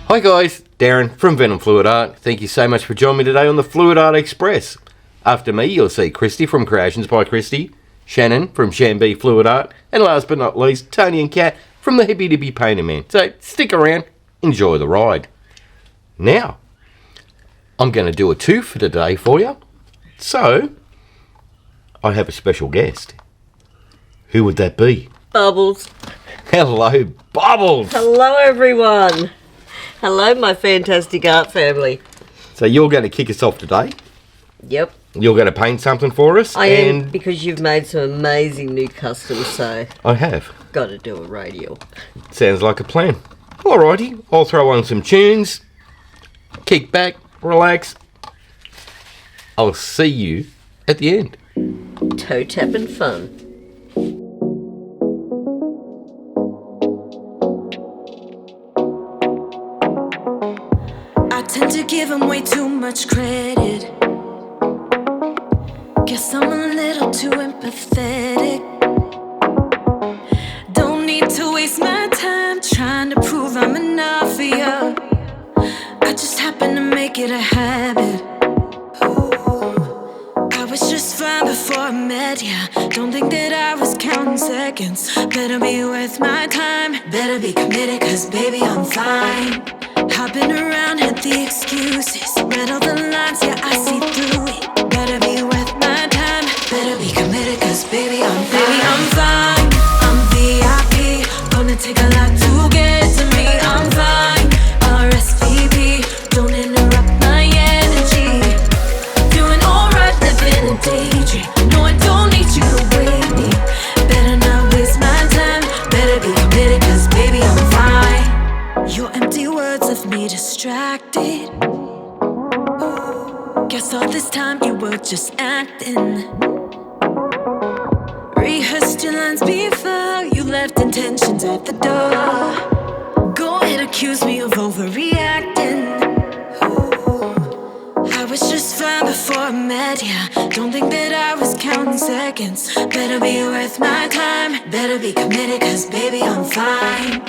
Hi guys, Darren from Venom Fluid Art. Thank you so much for joining me today on the Fluid Art Express. After me, you'll see Kristey from Creations by Kristey, Shannon from ShanB Fluid Art, and last but not least, Tony and Kat from the Hippy Dippy Painter Man. So stick around, enjoy the ride. Now, I'm going to do a two for today for you. So, I have a special guest. Who would that be? Bubbles. Hello, Bubbles! Hello, everyone. Hello, my fantastic art family. So you're going to kick us off today. Yep. You're going to paint something for us. I am, because you've made some amazing new customs, so... I have. Got to do a radial. Sounds like a plan. Alrighty, I'll throw on some tunes. Kick back, relax. I'll see you at the end. Toe tapping fun. I tend to give him way too much credit. Guess I'm a little too empathetic. Don't need to waste my time trying to prove I'm enough for you. I just happen to make it a habit. I was just fine before I met ya. Don't think that I was counting seconds. Better be worth my time. Better be committed, cause baby I'm fine. Hopping around, hit the excuses. Read all the lines, yeah, I see through it. Better be worth my time. Better be committed, cause baby, I'm fine. Baby, I'm fine. I'm VIP. Gonna take a lot to get to me. I'm fine. RSVP. Don't interrupt my energy. Doing alright, living a daydream. No, I don't need you to wait me. Better not waste my time. Better be committed, cause baby, I'm fine. Your empty words left me distracted. Guess all this time you were just acting. Rehearsed your lines before you left intentions at the door. Go ahead, accuse me of overreacting. I was just fine before I met ya. Don't think that I was counting seconds. Better be worth my time. Better be committed, cause baby I'm fine.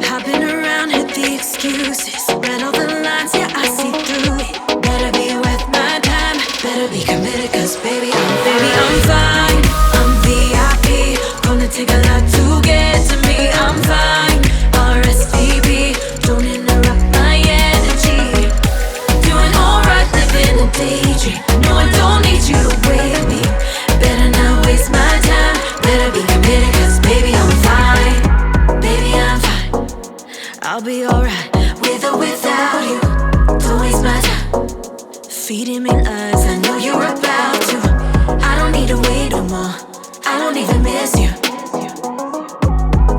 Hopping around, hit the excuses. Read all the lines, yeah, I see through it. Better be worth my time. Better be committed, cause baby I'm fine. I'm VIP. Gonna take a lot to get to me. I'm fine. RSVP. Don't interrupt my energy. Doing alright, living a daydream. No, I don't need you to wait me. Better not waste my time. Better be committed, cause baby I'm fine. Baby I'm fine. I'll be alright, with or without you. Don't waste my time feeding me lies I know you're about to. I don't need to wait no more. I don't even miss you.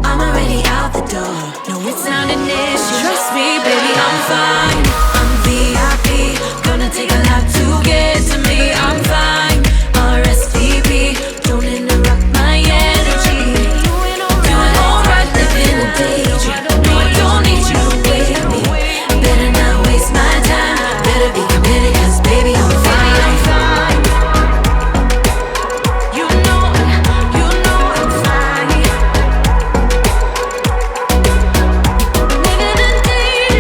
I'm already out the door. No, it's not an issue. Trust me, baby, I'm fine. I'm VIP. Gonna take a lot to get to me. I'm fine. RSVP. Don't interrupt my energy. Doing alright, living a daydream. No, I don't need you to wait me. Better not waste my time. Better be committed, cause baby I'm fine. You know I'm fine. Living a daydream.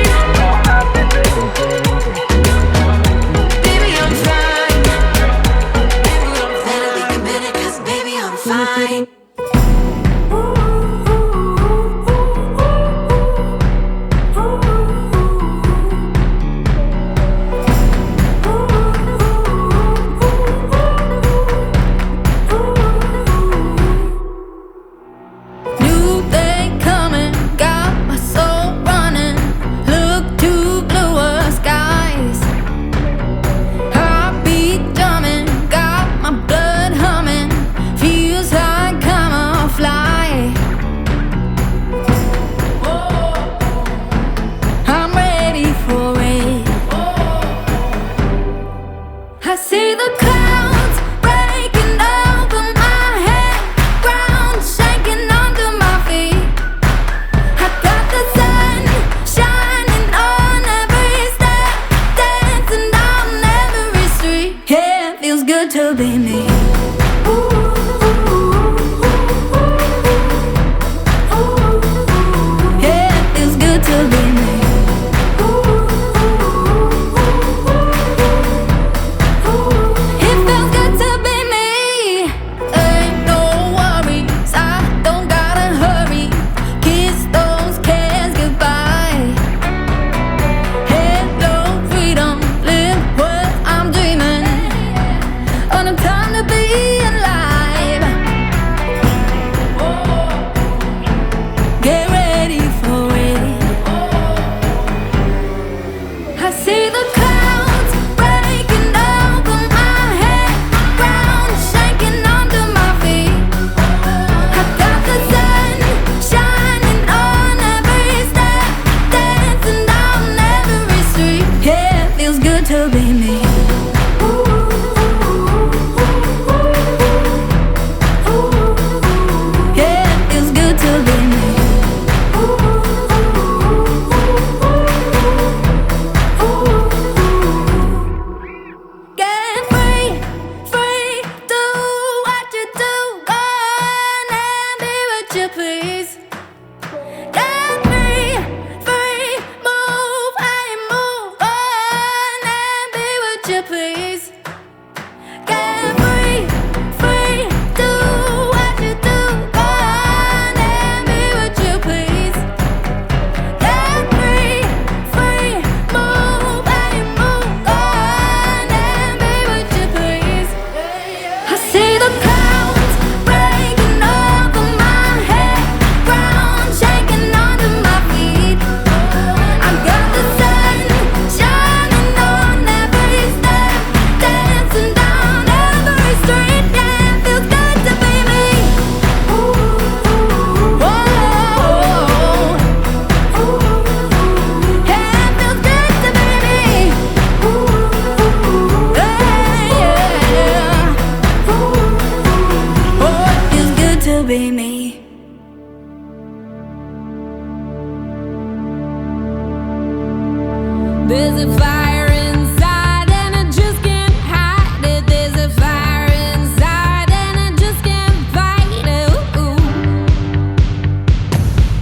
There's a fire inside and I just can't hide it. There's a fire inside and I just can't fight it. Ooh.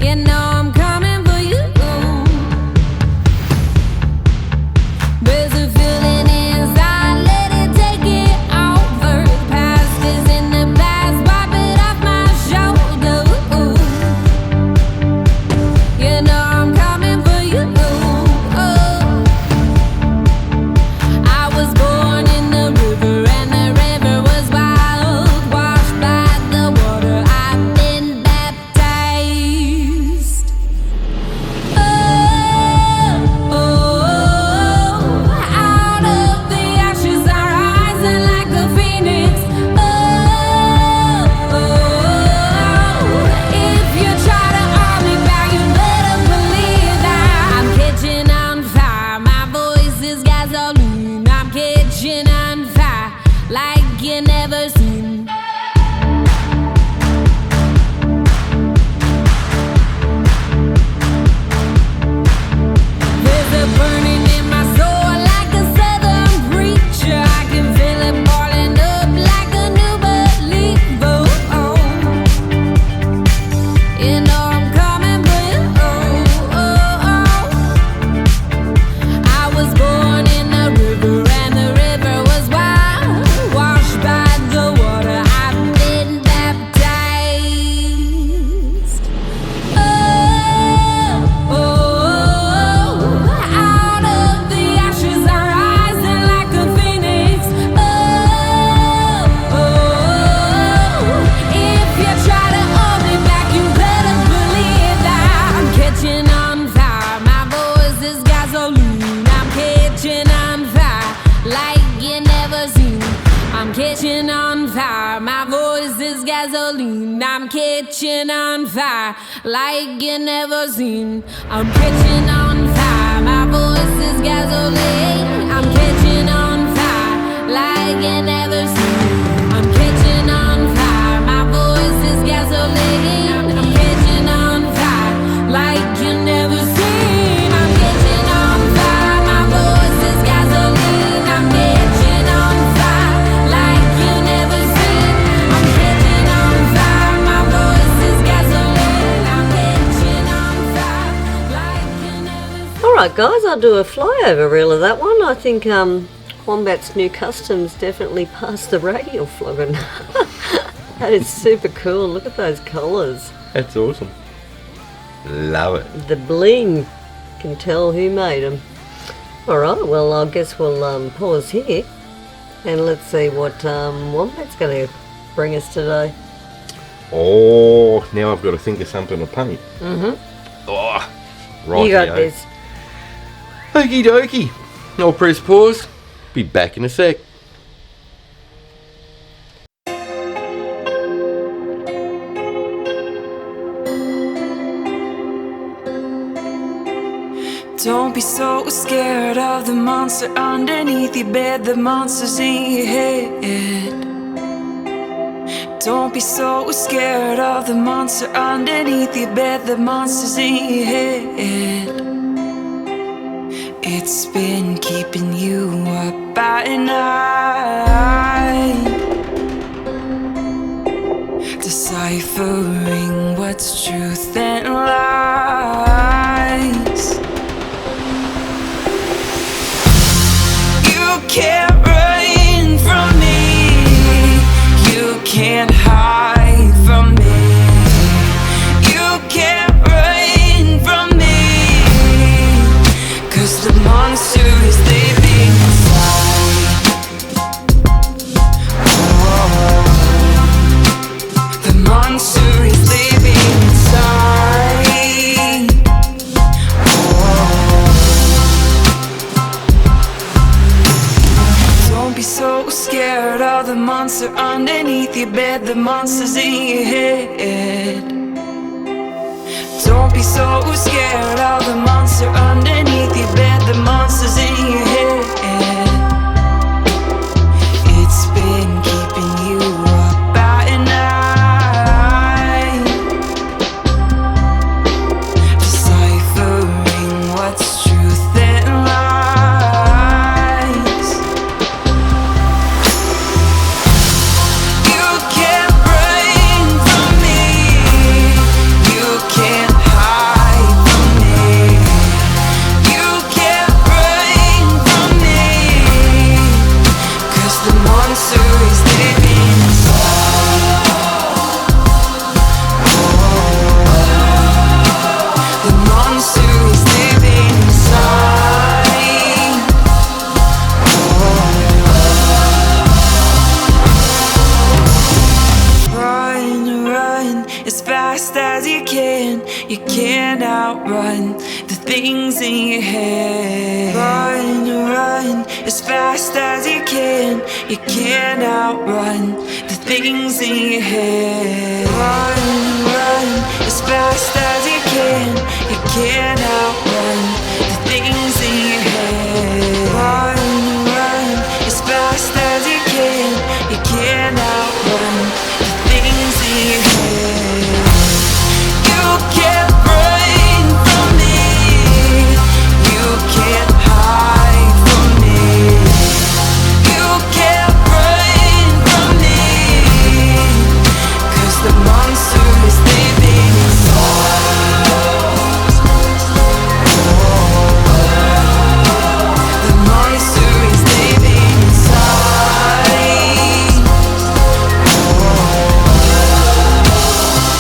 You know I'm coming for you. There's a feeling inside, let it take it over. The past is in the past, wipe it off my shoulder. Ooh. You know I'm coming for you. I was born in the river and the river was wild, washed by the water, I've been baptized. Oh, out of the ashes I'm rising like a phoenix. If you try to hold me back, you better believe that I'm catching on fire. My voice is gasoline. I'm catching on fire like you never seen. There's a burning in my soul like a southern preacher. I can feel it boiling up like a new believer. You know I'm coming for you. I was born in the river and the river was wild, washed by the water, I've been baptized. Out of the ashes I'm rising like a phoenix. If you try to hold me back, you better believe that I'm catching on fire. My voice is gasoline. I'm catching on fire like you never seen. I'm catching on fire. My voice is gasoline. I'm catching on fire like you never seen. I'm catching on fire. My voice is gasoline. I'm catching on fire like you never seen. I'm catching on fire. My voice is gasoline. I'm catching on fire like you never seen. I'm catching on fire. My voice is gasoline. I'm catching on fire like you never seen. I'm catching on fire. My voice is gasoline. I'm catching on fire like you never seen. Alright guys, I'll do a flyover reel of that one. I think Wombat's new customs definitely passed the radial flogging. That is super cool. Look at those colours. That's awesome. Love it. The bling. Can tell who made them. Alright, well I guess we'll pause here and let's see what Wombat's going to bring us today. Oh, now I've got to think of something to paint. Oh, right. You got this. Okie dokie. I'll press pause. Be back in a sec. Don't be so scared of the monster underneath your bed. The monster's in your head. Don't be so scared of the monster underneath your bed. The monster's in your head. It's been keeping you up at night, deciphering what's truth and lies. You can't run from me. You can't hide from me. You can't run from me. 'Cause the monster is living inside. The monster is living inside. Don't be so scared of the monster underneath your bed. The monster's in your head. Don't be so scared of the monster underneath your bed. The monster's in your head. It's been keeping you up at night, deciphering what's truth and lies. outrun the things in your head. Run as fast as you can. You can't outrun the things in your head. Run as fast as you can. You can't outrun the things in your head. Run as fast as you can. You can't outrun the things in your head. You can't run from me. You can't hide from me. You can't run from me. 'Cause the monster is living inside. The monster is living inside.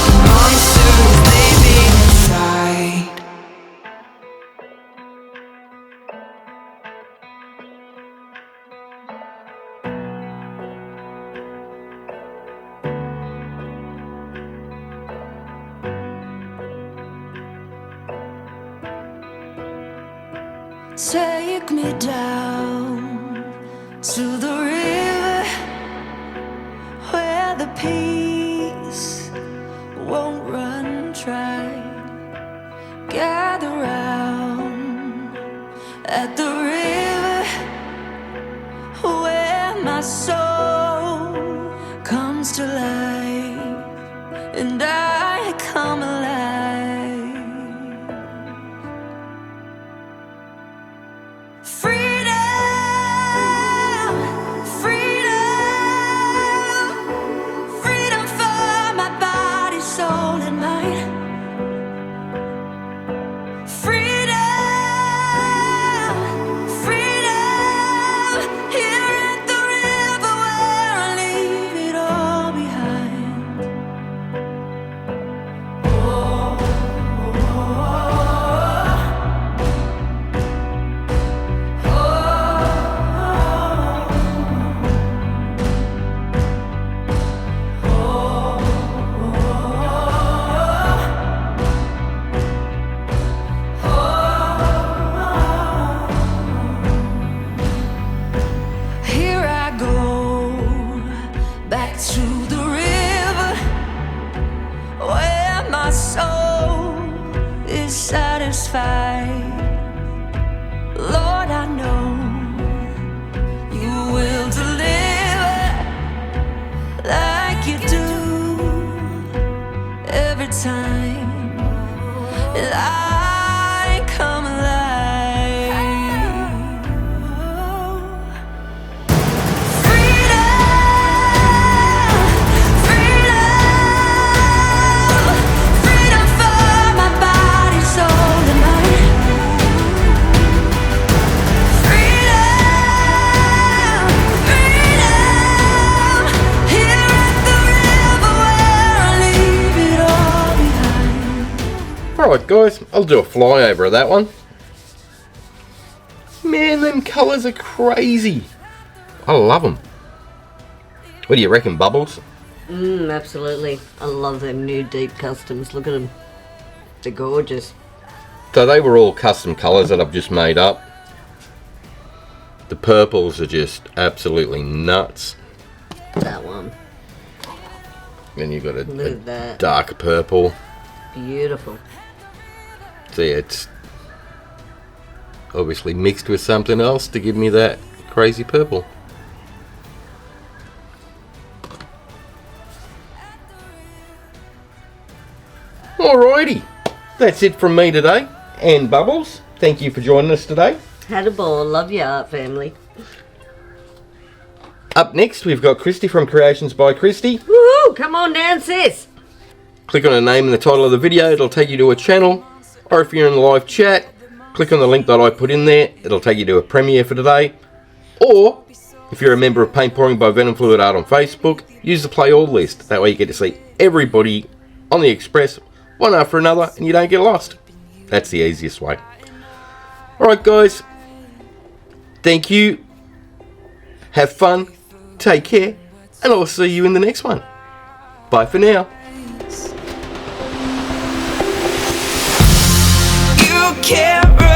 The monster is living inside. Take me down to the river where the peace won't run dry. Gather round at the river where my soul comes to life and I come alive. Freedom, freedom, freedom for my body, soul, and mind. Freedom, freedom, here at the river where I leave it all behind. Oh, here I go back to the river where my soul is satisfied. Lord, I know you will deliver like you do every time that I come alive. Freedom, freedom, freedom for my body, soul, and mind. Freedom, freedom, here at the river where I leave it all behind. Alright guys, I'll do a flyover of that one. Man, them colours are crazy. I love them. What do you reckon, Bubbles? Absolutely. I love them new deep customs. Look at them. They're gorgeous. So they were all custom colours that I've just made up. The purples are just absolutely nuts. That one. Then you've got Look a at that. dark purple. Beautiful. So yeah, it's obviously mixed with something else to give me that crazy purple. Alrighty, that's it from me today. And Bubbles, thank you for joining us today. Had a ball. Love your art family. Up next, we've got Kristey from Creations by Kristey. Woohoo! Come on down, sis. Click on her name in the title of the video, it'll take you to a channel. Or if you're in the live chat, click on the link that I put in there, it'll take you to a premiere for today. Or, if you're a member of Paint Pouring by venomfluidart on Facebook, use the play all list. That way you get to see everybody on the Express, one after another, and you don't get lost. That's the easiest way. Alright guys, thank you, have fun, take care, and I'll see you in the next one. Bye for now. you care